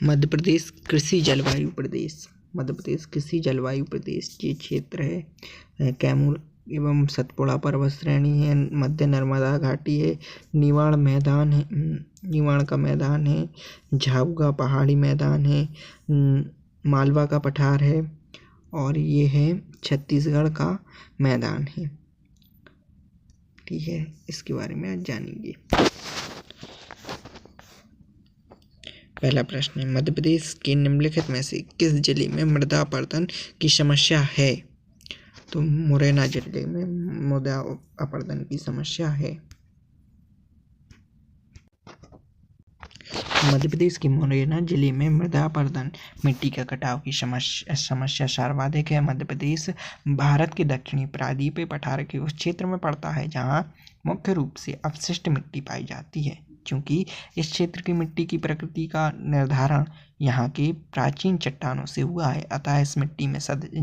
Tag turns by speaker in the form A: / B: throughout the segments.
A: मध्य प्रदेश कृषि जलवायु प्रदेश। मध्य प्रदेश कृषि जलवायु प्रदेश ये क्षेत्र है। कैमूर एवं सतपुड़ा पर्वत श्रेणी है, मध्य नर्मदा घाटी है, निवाड़ मैदान है, निवाड़ का मैदान है, झाबुआ पहाड़ी मैदान है, मालवा का पठार है और ये है छत्तीसगढ़ का मैदान है। ठीक है, इसके बारे में आज जानेंगे। पहला प्रश्न है, मध्य प्रदेश के निम्नलिखित में से किस जिले में मृदा अपरदन की समस्या है? तो मुरैना जिले में मृदा अपरदन की समस्या है। मध्य प्रदेश के मुरैना जिले में मृदा अपरदन, मिट्टी का कटाव की समस्या सर्वाधिक है। मध्य प्रदेश भारत के दक्षिणी प्रायद्वीपीय पठार के उस क्षेत्र में पड़ता है जहां मुख्य रूप से अपशिष्ट मिट्टी पाई जाती है। क्योंकि इस क्षेत्र की मिट्टी की प्रकृति का निर्धारण यहाँ के प्राचीन चट्टानों से हुआ है, अतः इस मिट्टी में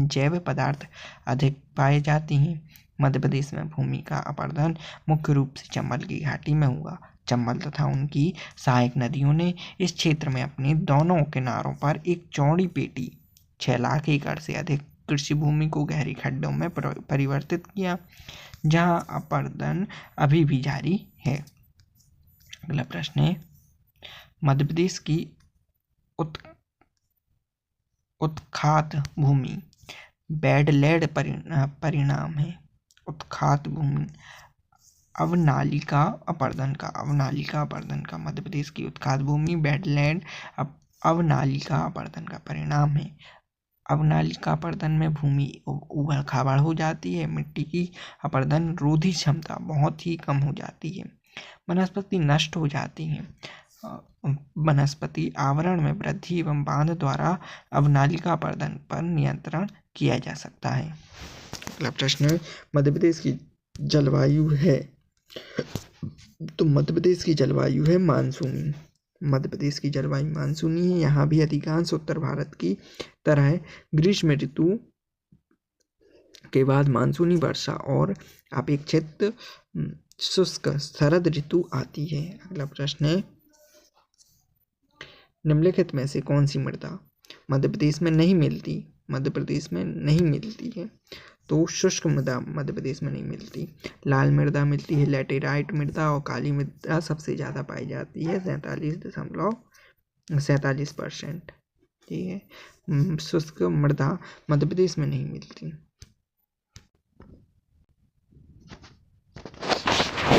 A: जैव पदार्थ अधिक पाए जाते हैं। मध्य प्रदेश में भूमि का अपरदन मुख्य रूप से चंबल की घाटी में हुआ। चंबल तथा उनकी सहायक नदियों ने इस क्षेत्र में अपने दोनों किनारों पर एक चौड़ी पेटी 6 लाख एकड़ से अधिक कृषि भूमि को गहरे खड्डों में परिवर्तित किया, जहां अपरदन अभी भी जारी है। अगला प्रश्न है, मध्य प्रदेश की उत्खात भूमि बेडलैंड परिणाम है। उत्खात भूमि अवनालिका अपरदन का मध्य प्रदेश की उत्खात भूमि बेडलैंड अवनालिका अपरदन का परिणाम है। अवनालिका अपरदन में भूमि उबड़ खाबड़ हो जाती है, मिट्टी की अपरदन रोधी क्षमता बहुत ही कम हो जाती है, वनस्पति नष्ट हो जाती है। वनस्पति आवरण में वृद्धि एवं बांध द्वारा अवनालिका अपरदन पर नियंत्रण किया जा सकता है। अगला प्रश्न है, मध्य प्रदेश की जलवायु है। तो मध्य प्रदेश की जलवायु है मानसूनी। मध्य प्रदेश की जलवायु मानसूनी है। यहाँ भी अधिकांश उत्तर भारत की तरह ग्रीष्म ऋतु के बाद मानसूनी वर्षा और अपेक्षित शुष्क शरद ऋतु आती है। अगला प्रश्न है, निम्नलिखित में से कौन सी मृदा मध्य प्रदेश में नहीं मिलती? मध्य प्रदेश में नहीं मिलती है तो शुष्क मृदा मध्य प्रदेश में नहीं मिलती। लाल मृदा मिलती है, लैटेराइट मृदा और काली मृदा सबसे ज़्यादा पाई जाती है 47.47%। ठीक है, शुष्क मृदा मध्य प्रदेश में नहीं मिलती।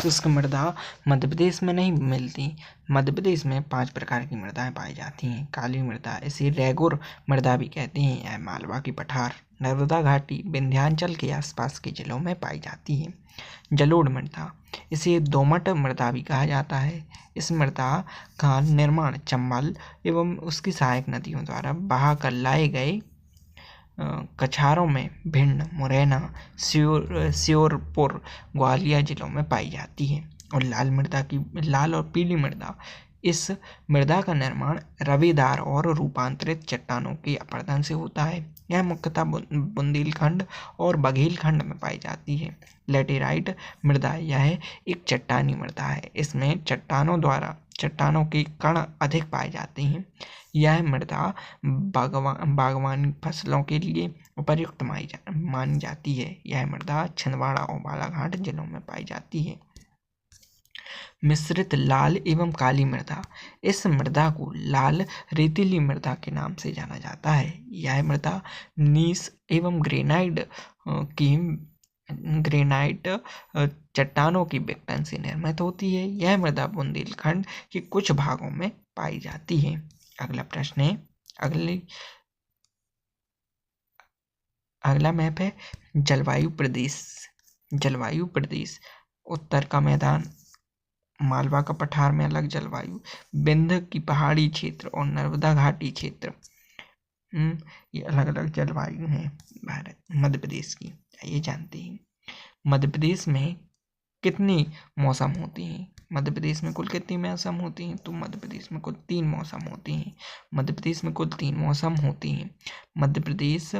A: शुष्क मृदा मध्य प्रदेश में नहीं मिलती। मध्य प्रदेश में 5 प्रकार की मृदाएं पाई जाती हैं। काली मृदा, इसे रेगुर मृदा भी कहते हैं, यह मालवा की पठार, नर्मदा घाटी, विंध्याचल के आसपास के जिलों में पाई जाती है। जलोढ़ मृदा, इसे दोमट मृदा भी कहा जाता है। इस मृदा का निर्माण चंबल एवं उसकी सहायक नदियों द्वारा बहा कर लाए गए कछारों में भिंड, मुरैना, श्योरपुर, ग्वालियर जिलों में पाई जाती है। और लाल और पीली मृदा, इस मृदा का निर्माण रवेदार और रूपांतरित चट्टानों के अपरदन से होता है। यह मुख्यतः बुंदेलखंड और बघेलखंड में पाई जाती है। लैटेराइट मृदा, यह एक चट्टानी मृदा है। इसमें चट्टानों के कण अधिक पाए जाते हैं। यह मृदा बागवानी फसलों के लिए उपयुक्त मानी जाती है। यह मृदा छिंदवाड़ा और बालाघाट जिलों में पाई जाती है। मिश्रित लाल एवं काली मृदा, इस मृदा को लाल रेतीली मृदा के नाम से जाना जाता है। यह मृदा नीस एवं ग्रेनाइट चट्टानों की विघटन से निर्मित होती है। यह मृदा बुंदेलखंड के कुछ भागों में पाई जाती है। अगला प्रश्न है, अगला मैप है जलवायु प्रदेश। उत्तर का मैदान, मालवा का पठार में अलग जलवायु, विंध्य की पहाड़ी क्षेत्र और नर्मदा घाटी क्षेत्र, ये अलग अलग जलवायु हैं मध्य प्रदेश की। ये जानते हैं मध्य प्रदेश में कितनी मौसम होती हैं? मध्य प्रदेश में कुल कितनी मौसम होती हैं? तो मध्य प्रदेश में कुल 3 मौसम होती हैं। मध्य प्रदेश में कुल 3 मौसम होती हैं। मध्य प्रदेश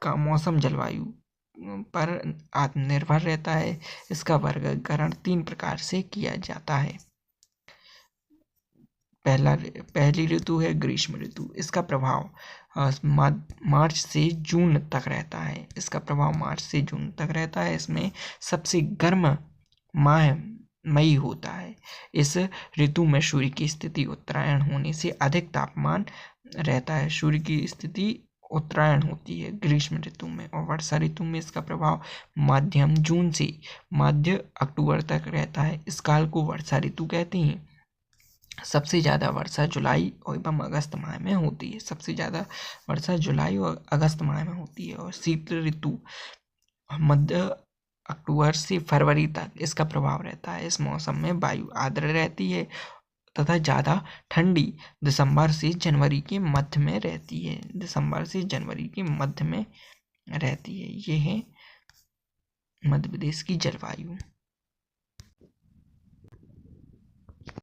A: का मौसम जलवायु पर आत्मनिर्भर रहता है। इसका वर्गीकरण 3 प्रकार से किया जाता है। पहली ऋतु है ग्रीष्म ऋतु। इसका प्रभाव मार्च से जून तक रहता है। इसका प्रभाव मार्च से जून तक रहता है। इसमें सबसे गर्म माह मई होता है। इस ऋतु में सूर्य की स्थिति उत्तरायण होने से अधिक तापमान रहता है। सूर्य की स्थिति उत्तरायण होती है ग्रीष्म ऋतु में। और वर्षा ऋतु में इसका प्रभाव मध्यम जून से मध्य अक्टूबर तक रहता है। इस काल को वर्षा ऋतु कहते हैं। सबसे ज़्यादा वर्षा जुलाई एवं अगस्त माह में होती है। सबसे ज़्यादा वर्षा जुलाई और अगस्त माह में होती है। और शीत ऋतु मध्य अक्टूबर से फरवरी तक इसका प्रभाव रहता है। इस मौसम में वायु आर्द्र रहती है तथा ज़्यादा ठंडी दिसंबर से जनवरी के मध्य में रहती है। दिसंबर से जनवरी के मध्य में रहती है। ये है मध्य प्रदेश की जलवायु।